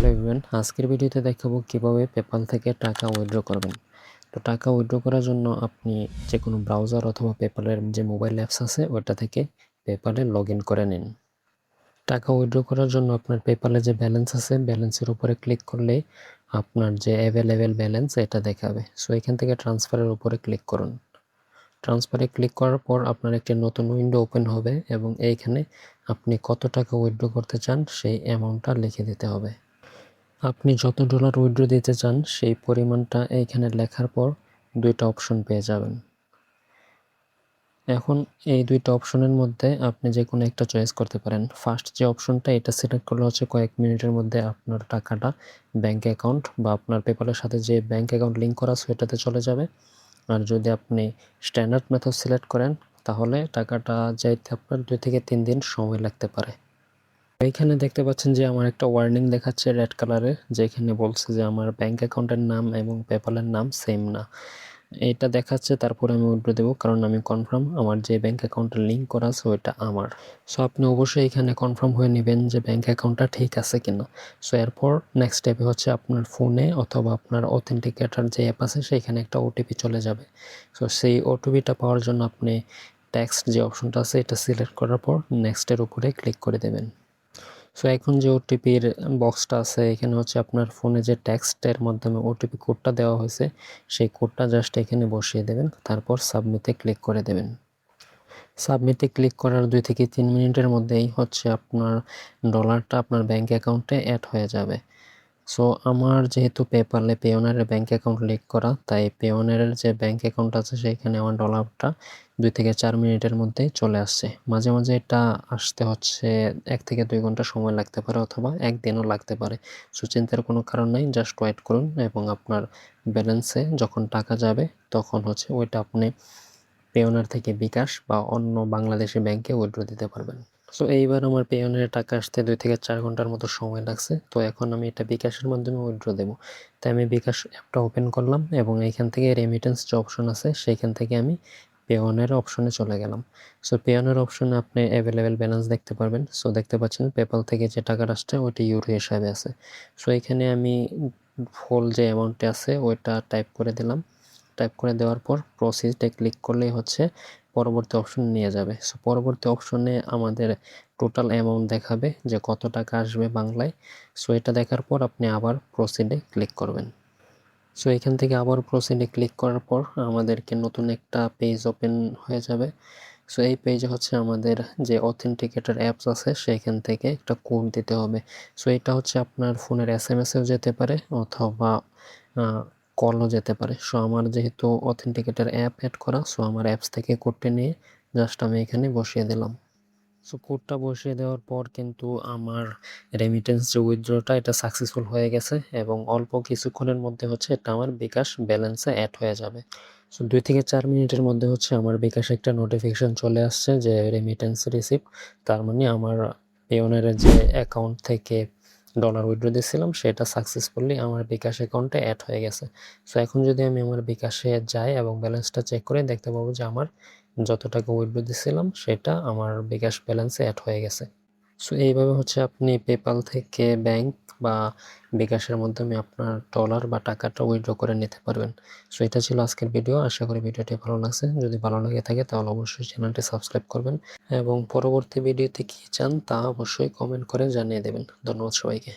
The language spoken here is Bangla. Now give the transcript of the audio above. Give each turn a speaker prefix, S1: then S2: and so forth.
S1: হ্যালো এভরিওয়ান, আজকের ভিডিওতে দেখাবো কিভাবে পেপাল থেকে টাকা উইথড্র করবেন। তো টাকা উইথড্র করার জন্য আপনি যে কোনো ব্রাউজার অথবা পেপালের যে মোবাইল অ্যাপস আছে ওটা থেকে পেপালে লগ ইন করে নিন। টাকা উইথড্র করার জন্য আপনার পেপালে যে ব্যালেন্স আছে ব্যালেন্সের উপরে ক্লিক করলে আপনার যে অ্যাভেলেবেল ব্যালেন্স এটা দেখাবে। সো এখান থেকে ট্রান্সফারের উপরে ক্লিক করুন। ট্রান্সফারে ক্লিক করার পর আপনার একটি নতুন উইন্ডো ওপেন হবে এবং এইখানে আপনি কত টাকা উইথড্র করতে চান সেই অ্যামাউন্টটা লিখে দিতে হবে। আপনি যত ডলার উইথড্র দিতে চান সেই পরিমাণটা এইখানে লেখার পর দুইটা অপশন পেয়ে যাবেন। এখন এই দুইটা অপশনের মধ্যে আপনি যে কোনো একটা চয়েস করতে পারেন। ফার্স্ট যে অপশনটা এটা সিলেক্ট করলে হচ্ছে কয়েক মিনিটের মধ্যে আপনার টাকাটা ব্যাঙ্ক অ্যাকাউন্ট বা আপনার পেপালের সাথে যে ব্যাঙ্ক অ্যাকাউন্ট লিঙ্ক করা আছে ওটাতে চলে যাবে। আর যদি আপনি স্ট্যান্ডার্ড মেথড সিলেক্ট করেন তাহলে টাকাটা যাইতে আপনার 2 থেকে 3 দিন সময় লাগতে পারে। এইখানে দেখতে পাচ্ছেন যে আমার একটা ওয়ার্নিং দেখাচ্ছে রেড কালারের, যেখানে বলছে যে আমার ব্যাঙ্ক অ্যাকাউন্টের নাম এবং পেপালের নাম সেম না। এটা দেখাচ্ছে, তারপরে আমি উইথড্র দেবো কারণ আমি কনফার্ম আমার যে ব্যাঙ্ক অ্যাকাউন্টের লিঙ্ক করা আছে ওইটা আমার। সো আপনি অবশ্যই এখানে কনফার্ম হয়ে নেবেন যে ব্যাঙ্ক অ্যাকাউন্টটা ঠিক আছে কিনা। সো এরপর নেক্সট স্টেপে হচ্ছে আপনার ফোনে অথবা আপনার অথেন্টিকেটর যে অ্যাপ আছে সেখানে একটা ওটিপি চলে যাবে। সো সেই ওটিপিটা পাওয়ার জন্য আপনি টেক্সট যে অপশনটা আছে এটা সিলেক্ট করার পর নেক্সটের উপরে ক্লিক করে দেবেন। সো এখন যে ওটিপির বক্সটা আছে এখানে হচ্ছে আপনার ফোনে যে টেক্সটের মাধ্যমে ওটিপি কোডটা দেওয়া হয়েছে সেই কোডটা জাস্ট এখানে বসিয়ে দেবেন, তারপর সাবমিটে ক্লিক করে দেবেন। সাবমিটে ক্লিক করার 2 থেকে 3 মিনিটের মধ্যেই হচ্ছে আপনার ডলারটা আপনার ব্যাঙ্ক অ্যাকাউন্টে অ্যাড হয়ে যাবে। সো আমার যেহেতু পেপালে পেওনারের ব্যাঙ্ক অ্যাকাউন্ট লিঙ্ক করা, তাই পেওনারের যে ব্যাঙ্ক অ্যাকাউন্ট আছে সেখানে আমার ডলারটা 2 থেকে 4 মিনিটের মধ্যেই চলে আসছে। মাঝে মাঝে এটা আসতে হচ্ছে 1 থেকে 2 ঘন্টা সময় লাগতে পারে অথবা 1 দিনও লাগতে পারে। সো চিন্তার কোনো কারণ নাই, জাস্ট ওয়েট করুন এবং আপনার ব্যালেন্সে যখন টাকা যাবে তখন হচ্ছে ওইটা আপনি পেওনার থেকে বিকাশ বা অন্য বাংলাদেশি ব্যাংকে উইথড্র দিতে পারবেন। সো এইবার আমার পেওনারে টাকা আসতে 2 থেকে 4 ঘন্টার মতো সময় লাগছে। তো এখন আমি এটা বিকাশের মাধ্যমে উইথড্র দেবো। তাই আমি বিকাশ অ্যাপটা ওপেন করলাম এবং এইখান থেকে রেমিটেন্স যে অপশন আছে সেইখান থেকে আমি পেওনের অপশনে চলে গেলাম। সো পেওনের অপশনে আপনি অ্যাভেলেবেল ব্যালেন্স দেখতে পারবেন। সো দেখতে পাচ্ছেন পেপাল থেকে যে টাকাটা আসছে ওইটা ইউরো হিসাবে আছে। সো এখানে আমি ফুল যে অ্যামাউন্টটা আছে ওইটা টাইপ করে দিলাম। টাইপ করে দেওয়ার পর প্রসিডে ক্লিক করলেই হচ্ছে পরবর্তী অপশন নিয়ে যাবে। সো পরবর্তী অপশনে আমাদের টোটাল অ্যামাউন্ট দেখাবে যে কত টাকা আসবে বাংলায়। সো এটা দেখার পর আপনি আবার প্রসিডে ক্লিক করবেন। সো এখান থেকে আবার প্রসিডে ক্লিক করার পর আমাদেরকে নতুন একটা পেজ ওপেন হয়ে যাবে। সো এই পেজে হচ্ছে আমাদের যে অথেন্টিকেটর অ্যাপস আছে সেইখান থেকে একটা কোড দিতে হবে। সো এটা হচ্ছে আপনার ফোনের SMS-এও যেতে পারে অথবা কলও যেতে পারে। সো আমার যেহেতু অথেন্টিকেটর অ্যাপ অ্যাড করা, সো আমার অ্যাপস থেকে কোডটা নিয়ে জাস্ট আমি এখানে বসিয়ে দিলাম। সো কোডটা বসিয়ে দেওয়ার পর কিন্তু আমার রেমিটেন্স যে উইথড্রটা এটা সাকসেসফুল হয়ে গেছে এবং অল্প কিছুক্ষণের মধ্যে হচ্ছে এটা আমার বিকাশ ব্যালেন্সে অ্যাড হয়ে যাবে। সো 2 থেকে 4 মিনিটের মধ্যে হচ্ছে আমার বিকাশে একটা নোটিফিকেশন চলে আসছে যে রেমিটেন্স রিসিভ। তার মানে আমার পেওনারের যে অ্যাকাউন্ট থেকে ডলার উইথড্র দিয়েছিলাম সেটা সাকসেসফুলি আমার বিকাশ অ্যাকাউন্টে অ্যাড হয়ে গেছে। সো এখন যদি আমি আমার বিকাশে যাই এবং ব্যালেন্সটা চেক করে দেখতে পাবো যে আমার যত টাকা উইথড্র দিয়েছিলাম সেটা আমার বিকাশ ব্যালেন্সে অ্যাড হয়ে গেছে। সো এইভাবে হচ্ছে আপনি পেপাল থেকে ব্যাংক বা বিকাশের মাধ্যমে আপনার ডলার বা টাকাটা উইথড্র করে নিতে পারবেন। সো এটা ছিল আজকের ভিডিও। আশা করি ভিডিওটি ভালো লাগছে। যদি ভালো লাগে থাকে তাহলে অবশ্যই চ্যানেলটি সাবস্ক্রাইব করবেন এবং পরবর্তী ভিডিওতে কী চান তা অবশ্যই কমেন্ট করে জানিয়ে দেবেন। ধন্যবাদ সবাইকে।